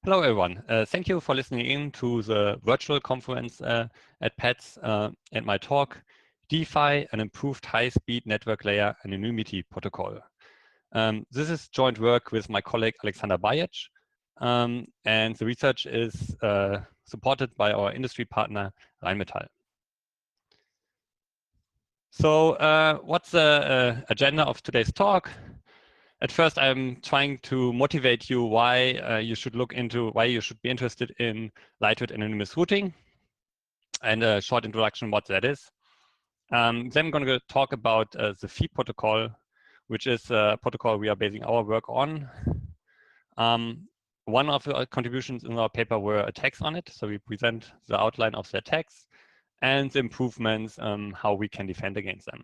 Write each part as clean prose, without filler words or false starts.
Hello, everyone. Thank you for listening in to the virtual conference at PETS and my talk, dPHI, an improved high-speed network layer anonymity protocol. This is joint work with my colleague, Alexander Bajic, and the research is supported by our industry partner, Rheinmetall. So what's the agenda of today's talk? At first, I'm trying to motivate you why you should be interested in lightweight anonymous routing, and a short introduction what that is. Then I'm going to talk about the dPHI protocol, which is a protocol we are basing our work on. One of the contributions in our paper were attacks on it. So we present the outline of the attacks and the improvements, how we can defend against them.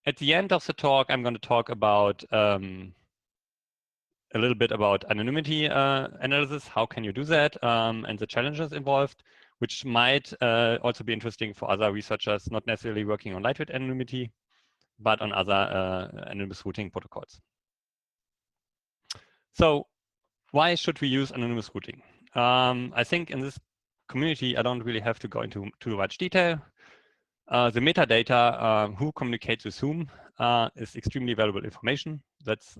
At the end of the talk, I'm going to talk about a little bit about anonymity analysis, how can you do that, and the challenges involved, which might also be interesting for other researchers, not necessarily working on lightweight anonymity, but on other anonymous routing protocols. So why should we use anonymous routing? I think in this community, I don't really have to go into too much detail. The metadata, who communicates with whom, is extremely valuable information. That's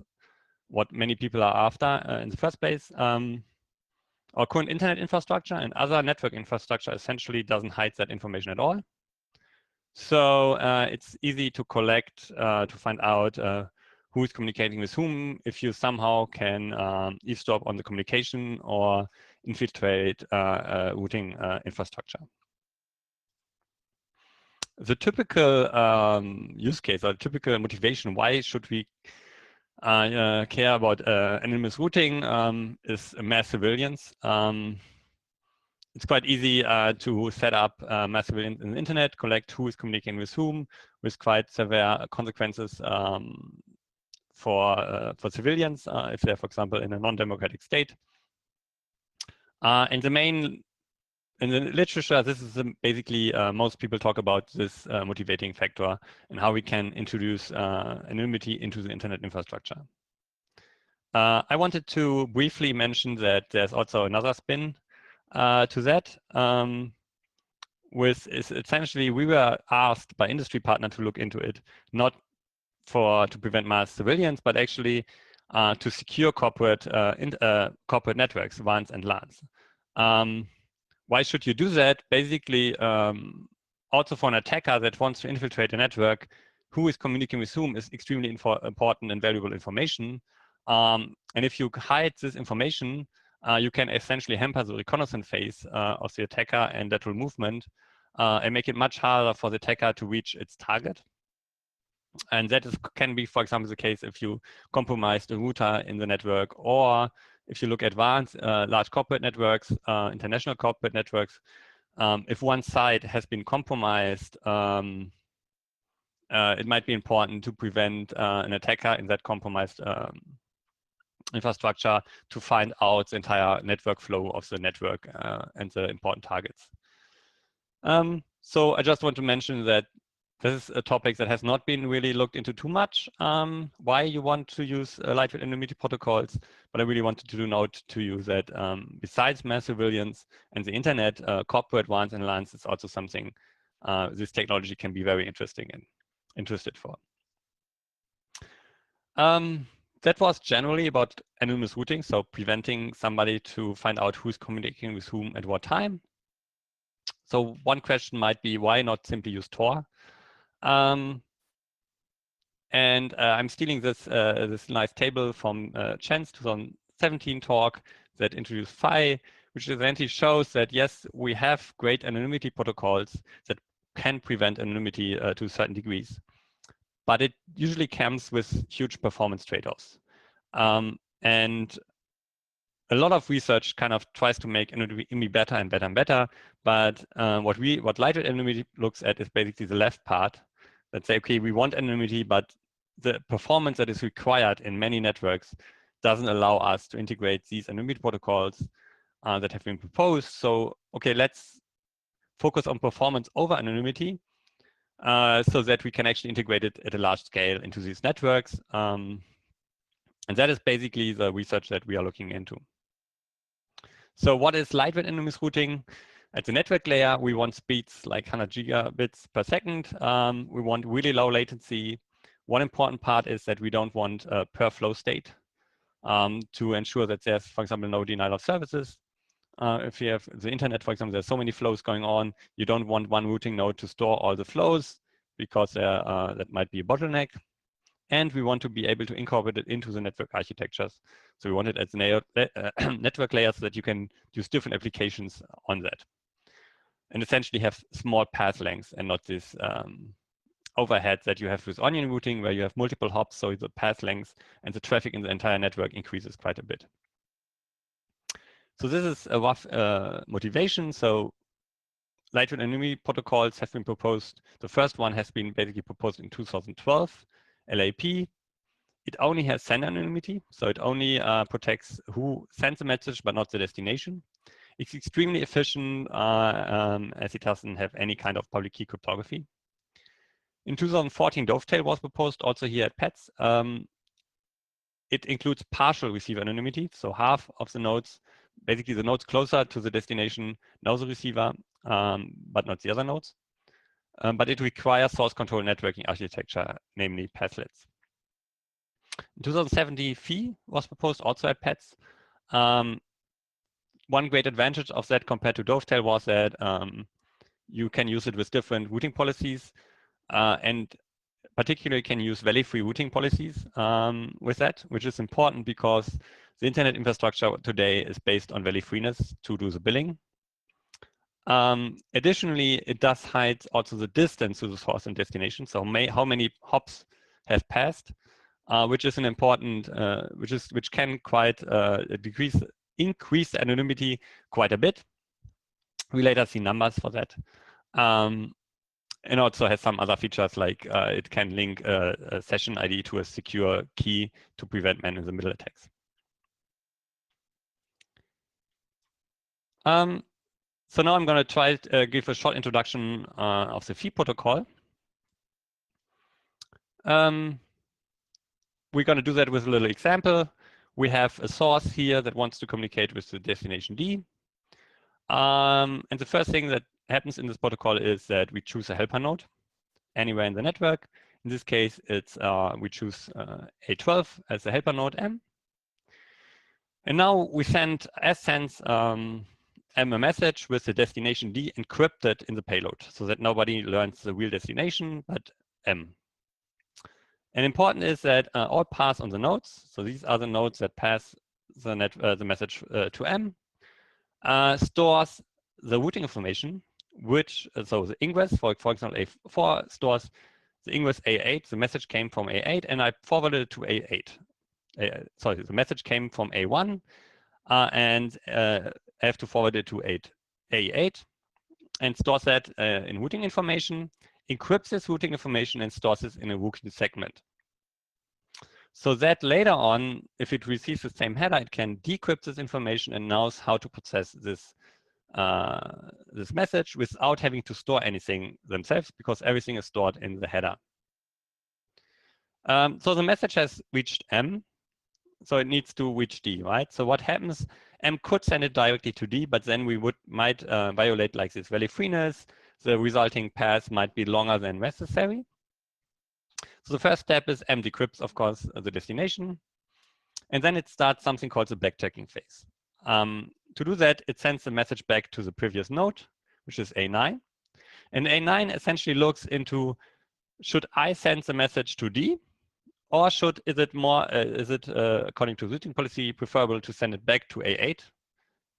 what many people are after in the first place. Our current internet infrastructure and other network infrastructure essentially doesn't hide that information at all. So it's easy to collect, to find out who is communicating with whom, if you somehow can eavesdrop on the communication or infiltrate routing infrastructure. The typical use case or typical motivation, why should we care about anonymous routing, is mass surveillance. It's quite easy to set up mass surveillance in the internet, collect who is communicating with whom, with quite severe consequences for civilians if they're, for example, in a non-democratic state. And in the literature, this is basically most people talk about this motivating factor and how we can introduce anonymity into the internet infrastructure. I wanted to briefly mention that there's also another spin to that. Essentially, we were asked by industry partner to look into it, not to prevent mass surveillance, but actually to secure corporate networks, WANs and LANs. Why should you do that? Basically, also for an attacker that wants to infiltrate a network, who is communicating with whom is extremely important and valuable information. And if you hide this information, you can essentially hamper the reconnaissance phase of the attacker and lateral movement and make it much harder for the attacker to reach its target. And that can be, for example, the case if you compromise the router in the network, or if you look at advanced large corporate networks, international corporate networks, if one side has been compromised, it might be important to prevent an attacker in that compromised infrastructure to find out the entire network flow of the network and the important targets. So I just want to mention that this is a topic that has not been really looked into too much, why you want to use lightweight anonymity protocols, but I really wanted to note to you that besides mass surveillance and the internet, corporate WANs and LANs is also something this technology can be very interested for. That was generally about anonymous routing, so preventing somebody to find out who's communicating with whom at what time. So one question might be, why not simply use Tor? And I'm stealing this nice table from Chen's 2017 talk that introduced dPHI, which essentially shows that yes, we have great anonymity protocols that can prevent anonymity to certain degrees, but it usually comes with huge performance trade-offs. And a lot of research kind of tries to make anonymity better and better and better, but what lightweight anonymity looks at is basically the left part that say, okay, we want anonymity, but the performance that is required in many networks doesn't allow us to integrate these anonymity protocols that have been proposed. So, okay, let's focus on performance over anonymity so that we can actually integrate it at a large scale into these networks. And that is basically the research that we are looking into. So what is lightweight anonymous routing? At the network layer, we want speeds like 100 gigabits per second. We want really low latency. One important part is that we don't want per flow state to ensure that there's, for example, no denial of services. If you have the internet, for example, there's so many flows going on, you don't want one routing node to store all the flows because that might be a bottleneck. And we want to be able to incorporate it into the network architectures. So we want it as network layer so that you can use different applications on that. And essentially have small path lengths and not this overhead that you have with onion routing where you have multiple hops, so the path length and the traffic in the entire network increases quite a bit. So this is a rough motivation. So lightweight anonymity protocols have been proposed. The first one has been basically proposed in 2012, LAP. It only has sender anonymity, so it only protects who sends a message, but not the destination. It's extremely efficient as it doesn't have any kind of public key cryptography. In 2014, Dovetail was proposed also here at PETS. It includes partial receiver anonymity, so half of the nodes, basically the nodes closer to the destination know the receiver, but not the other nodes. But it requires source control networking architecture, namely pathlets. In 2017, phi was proposed also at PETS. One great advantage of that compared to Dovetail was that you can use it with different routing policies, and particularly can use value-free routing policies with that, which is important because the internet infrastructure today is based on value-freeness to do the billing. Additionally, it does hide also the distance to the source and destination, so how many hops have passed, which is an important, which can quite increase the anonymity quite a bit. We later see numbers for that. And also has some other features like it can link a session ID to a secure key to prevent man-in-the-middle attacks. So now I'm going to try to give a short introduction of the phi protocol. We're going to do that with a little example. We have a source here that wants to communicate with the destination D. And the first thing that happens in this protocol is that we choose a helper node anywhere in the network. In this case, it's we choose A12 as the helper node M. And now we send, as sends M a message with the destination D encrypted in the payload so that nobody learns the real destination, but M. And important is that all paths on the nodes, so these are the nodes that pass the message to M, stores the routing information, which, so the ingress, for example, A4 stores the ingress A8, the message came from A8, and I forwarded it to A8. Sorry, the message came from A1, and I have to forward it to A8, and stores that in routing information, encrypts this routing information, and stores this in a routing segment. So that later on, if it receives the same header, it can decrypt this information and knows how to process this this message without having to store anything themselves, because everything is stored in the header. So the message has reached M, so it needs to reach D, right? So what happens, M could send it directly to D, but then we might violate like this value-freeness. The resulting path might be longer than necessary. So the first step is M decrypts, of course, the destination. And then it starts something called the backtracking phase. To do that, it sends the message back to the previous node, which is A9. And A9 essentially looks into, should I send the message to D? Or is it according to routing policy, preferable to send it back to A8?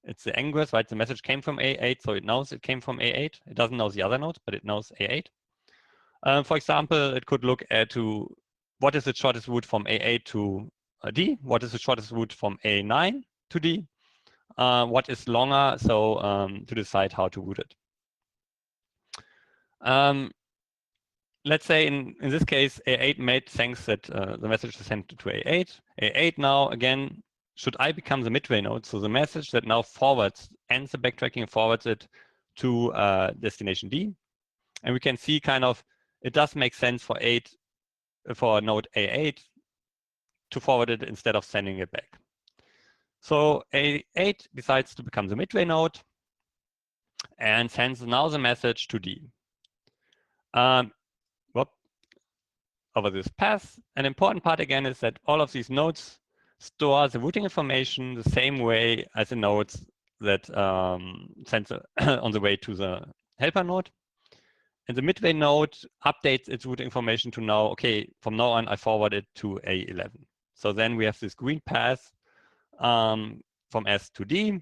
It's the ingress, right? The message came from A8, so it knows it came from A8. It doesn't know the other nodes, but it knows A8. For example, it could look at what is the shortest route from A8 to D? What is the shortest route from A9 to D? What is longer, so to decide how to route it. Let's say in this case, A8 made thinks that the message is sent to A8. A8 now, again, should I become the midway node? So the message that now ends the backtracking and forwards it to destination D. And we can see kind of, it does make sense for node A8 to forward it instead of sending it back. So A8 decides to become the midway node and sends now the message to D. Over this path. An important part again is that all of these nodes store the routing information the same way as the nodes that send on the way to the helper node. And the midway node updates its routing information to now, okay, from now on I forward it to A11. So then we have this green path from S to D,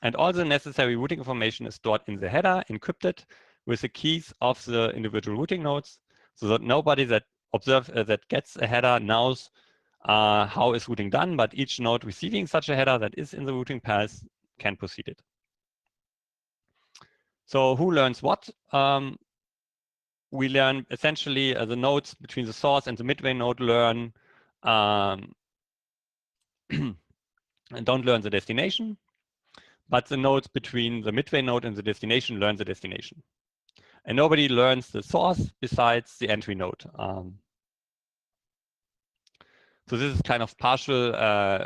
and all the necessary routing information is stored in the header, encrypted with the keys of the individual routing nodes, so that nobody that that gets a header knows how is routing done, but each node receiving such a header that is in the routing path can proceed it. So who learns what? We learn essentially the nodes between the source and the midway node learn and don't learn the destination, but the nodes between the midway node and the destination learn the destination. And nobody learns the source besides the entry node. So this is kind of partial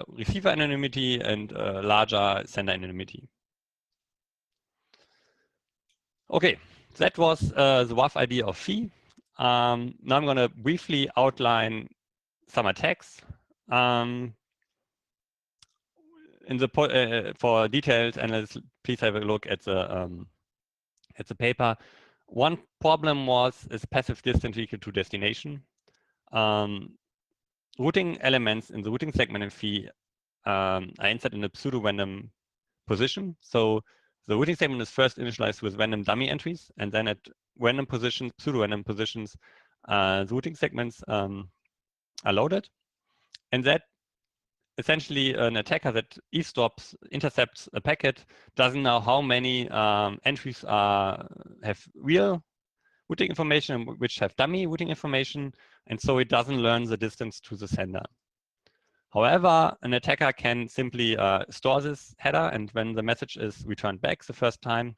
receiver anonymity and larger sender anonymity. Okay, that was the rough idea of phi. Now I'm going to briefly outline some attacks. For detailed analysis, please have a look at the paper. One problem is passive distance equal to destination. Routing elements in the routing segment in phi are inserted in a pseudo-random position. So the routing segment is first initialized with random dummy entries, and then at random positions, pseudo-random positions, the routing segments are loaded. And that essentially an attacker that eavesdrops, intercepts a packet, doesn't know how many entries have real routing information and which have dummy routing information, and so it doesn't learn the distance to the sender. However, an attacker can simply store this header, and when the message is returned back the first time,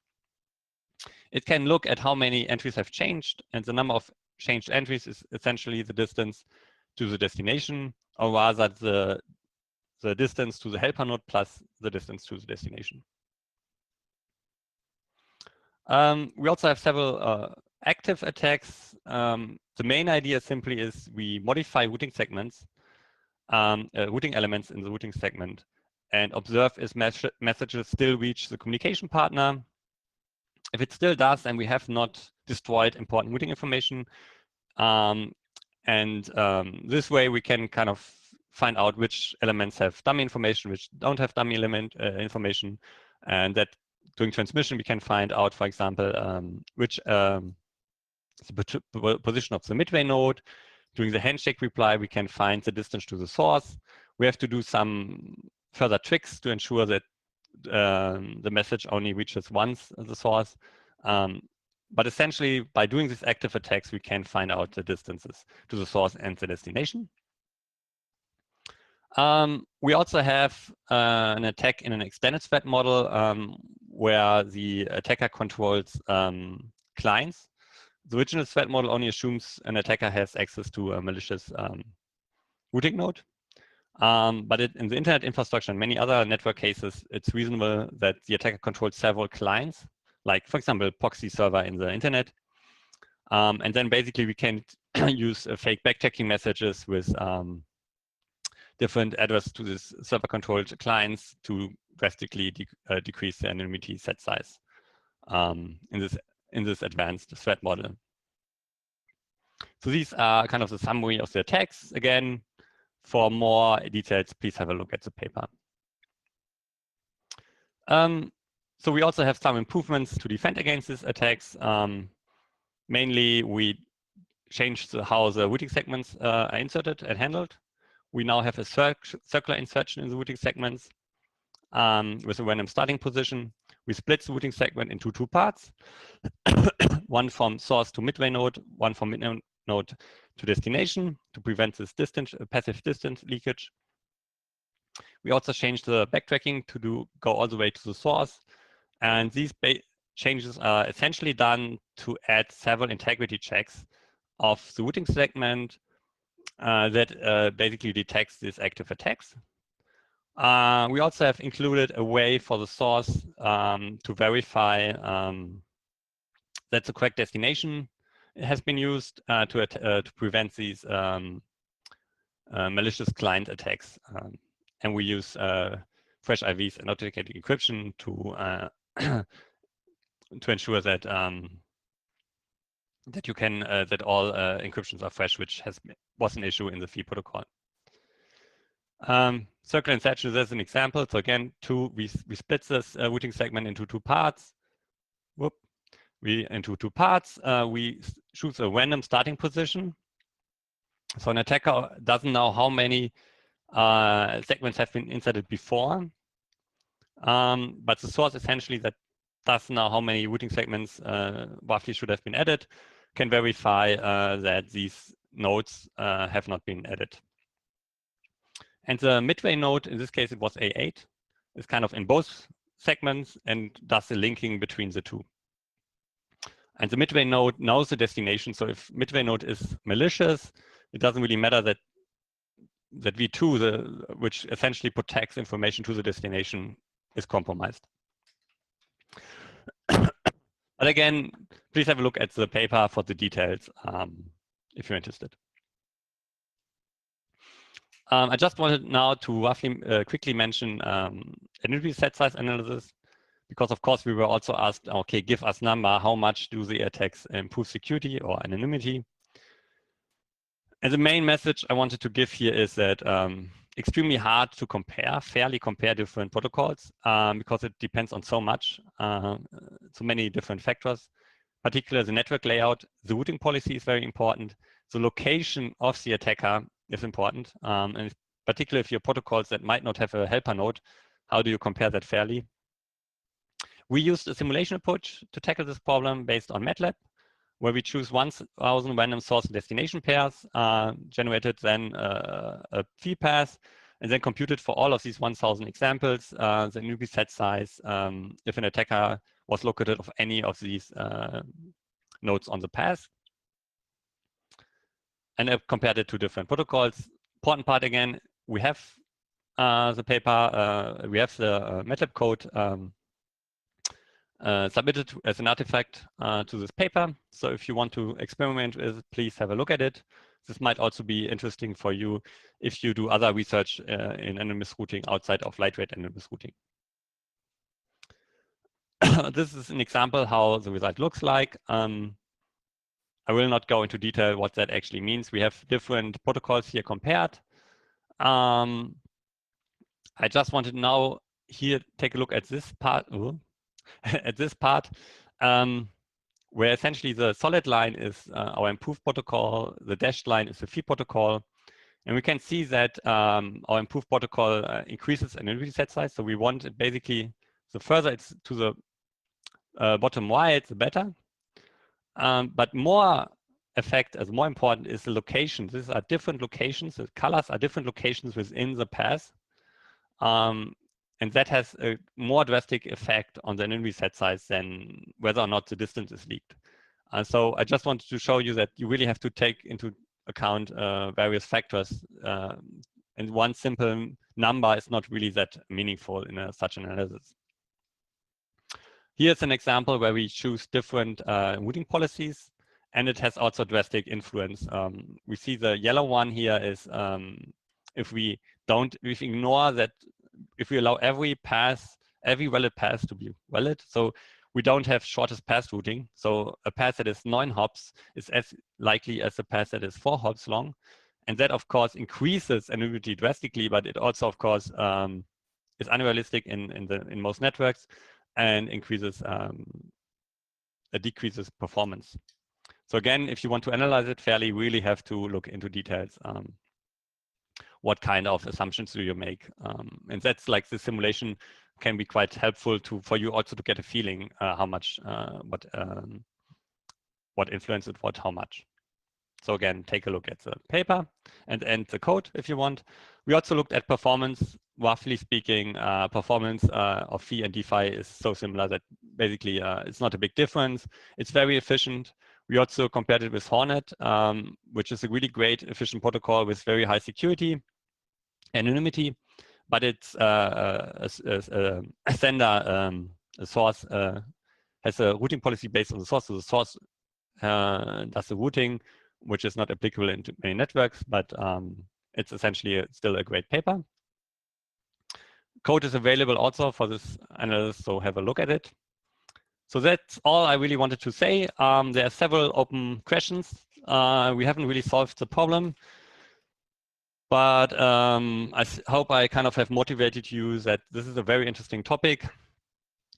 it can look at how many entries have changed, and the number of changed entries is essentially the distance to the destination, or rather the distance to the helper node plus the distance to the destination. We also have several active attacks. The main idea simply is we modify routing segments, routing elements in the routing segment, and observe if messages still reach the communication partner. If it still does, then we have not destroyed important routing information. This way we can kind of find out which elements have dummy information, which don't have dummy element information, and that during transmission we can find out, for example, which the position of the midway node. During the handshake reply, we can find the distance to the source. We have to do some further tricks to ensure that the message only reaches once the source. But essentially, by doing these active attacks, we can find out the distances to the source and the destination. We also have an attack in an extended threat model where the attacker controls clients. The original threat model only assumes an attacker has access to a malicious routing node. But in the internet infrastructure and many other network cases, it's reasonable that the attacker controls several clients, like, for example, proxy server in the internet. And then basically we can use fake backtracking messages with different addresses to this server-controlled clients to drastically decrease the anonymity set size in this advanced threat model. So these are kind of the summary of the attacks. Again, for more details, please have a look at the paper. So we also have some improvements to defend against these attacks. Mainly, we changed how the routing segments are inserted and handled. We now have a circular insertion in the routing segments with a random starting position. We split the routing segment into two parts, one from source to midway node, one from midway node to destination to prevent this passive distance leakage. We also changed the backtracking to go all the way to the source. And these changes are essentially done to add several integrity checks of the routing segment that basically detects these active attacks. We also have included a way for the source to verify that the correct destination has been used to prevent these malicious client attacks. And we use fresh IVs and authenticated encryption to to ensure that that you can that all encryptions are fresh, which was an issue in the fee protocol. Circle and satchel is an example. So again, we split this routing segment into two parts. Into two parts. We choose a random starting position. So an attacker doesn't know how many segments have been inserted before, but the source essentially that does know how many routing segments roughly should have been added can verify that these nodes have not been added. And the midway node, in this case, it was A8, is kind of in both segments and does the linking between the two. And the midway node knows the destination. So if midway node is malicious, it doesn't really matter that V2, which essentially protects information to the destination, is compromised. But again, please have a look at the paper for the details if you're interested. I just wanted now to roughly quickly mention anonymity set size analysis, because of course we were also asked, okay, give us number, how much do the attacks improve security or anonymity? And the main message I wanted to give here is that extremely hard to fairly compare different protocols because it depends on so much, so many different factors. Particularly the network layout, the routing policy is very important. The location of the attacker is important. And particularly if your protocols that might not have a helper node, how do you compare that fairly? We used a simulation approach to tackle this problem based on MATLAB, where we choose 1,000 random source and destination pairs, generated then a fee path, and then computed for all of these 1,000 examples, the anonymity set size, if an attacker was located of any of these nodes on the path. And I've compared it to different protocols. Important part again, we have the paper, we have the MATLAB code submitted as an artifact to this paper. So if you want to experiment with it, please have a look at it. This might also be interesting for you if you do other research in anonymous routing outside of lightweight anonymous routing. This is an example how the result looks like. I will not go into detail what that actually means. We have different protocols here compared. I just wanted now here take a look at this part. At this part, where essentially the solid line is our improved protocol, the dashed line is the fee protocol, and we can see that our improved protocol increases anonymity set size. So we want it basically, the further it's to the bottom right, the better. But more more important is the locations. These are different locations. The colors are different locations within the path. And that has a more drastic effect on the anonymity set size than whether or not the distance is leaked. So I just wanted to show you that you really have to take into account various factors. And one simple number is not really that meaningful in such an analysis. Here's an example where we choose different routing policies, and it has also drastic influence. We see the yellow one here is if we ignore that, if we allow every valid path to be valid, so we don't have shortest path routing. So a path that is 9 hops is as likely as a path that is 4 hops long. And that, of course, increases anonymity drastically, but it also, of course, is unrealistic in most networks and decreases performance. So again, if you want to analyze it fairly, you really have to look into details. What kind of assumptions do you make? And that's like the simulation can be quite helpful for you also to get a feeling how much, what influences what, how much. So again, take a look at the paper and the code if you want. We also looked at performance. Roughly speaking, performance of fee and dPHI is so similar that basically it's not a big difference. It's very efficient. We also compared it with Hornet, which is a really great efficient protocol with very high security, anonymity, but it's a sender, a source has a routing policy based on the source. So the source does the routing, which is not applicable into many networks, but it's essentially still a great paper. Code is available also for this analyst, so have a look at it. So that's all I really wanted to say. There are several open questions. We haven't really solved the problem, but I hope I kind of have motivated you that this is a very interesting topic,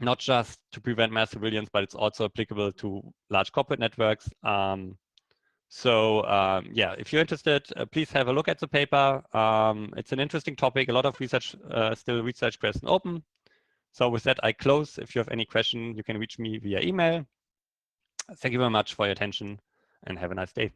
not just to prevent mass surveillance, but it's also applicable to large corporate networks. Yeah, if you're interested, please have a look at the paper. It's an interesting topic. A lot of research, still research question open. So with that, I close. If you have any question, you can reach me via email. Thank you very much for your attention and have a nice day.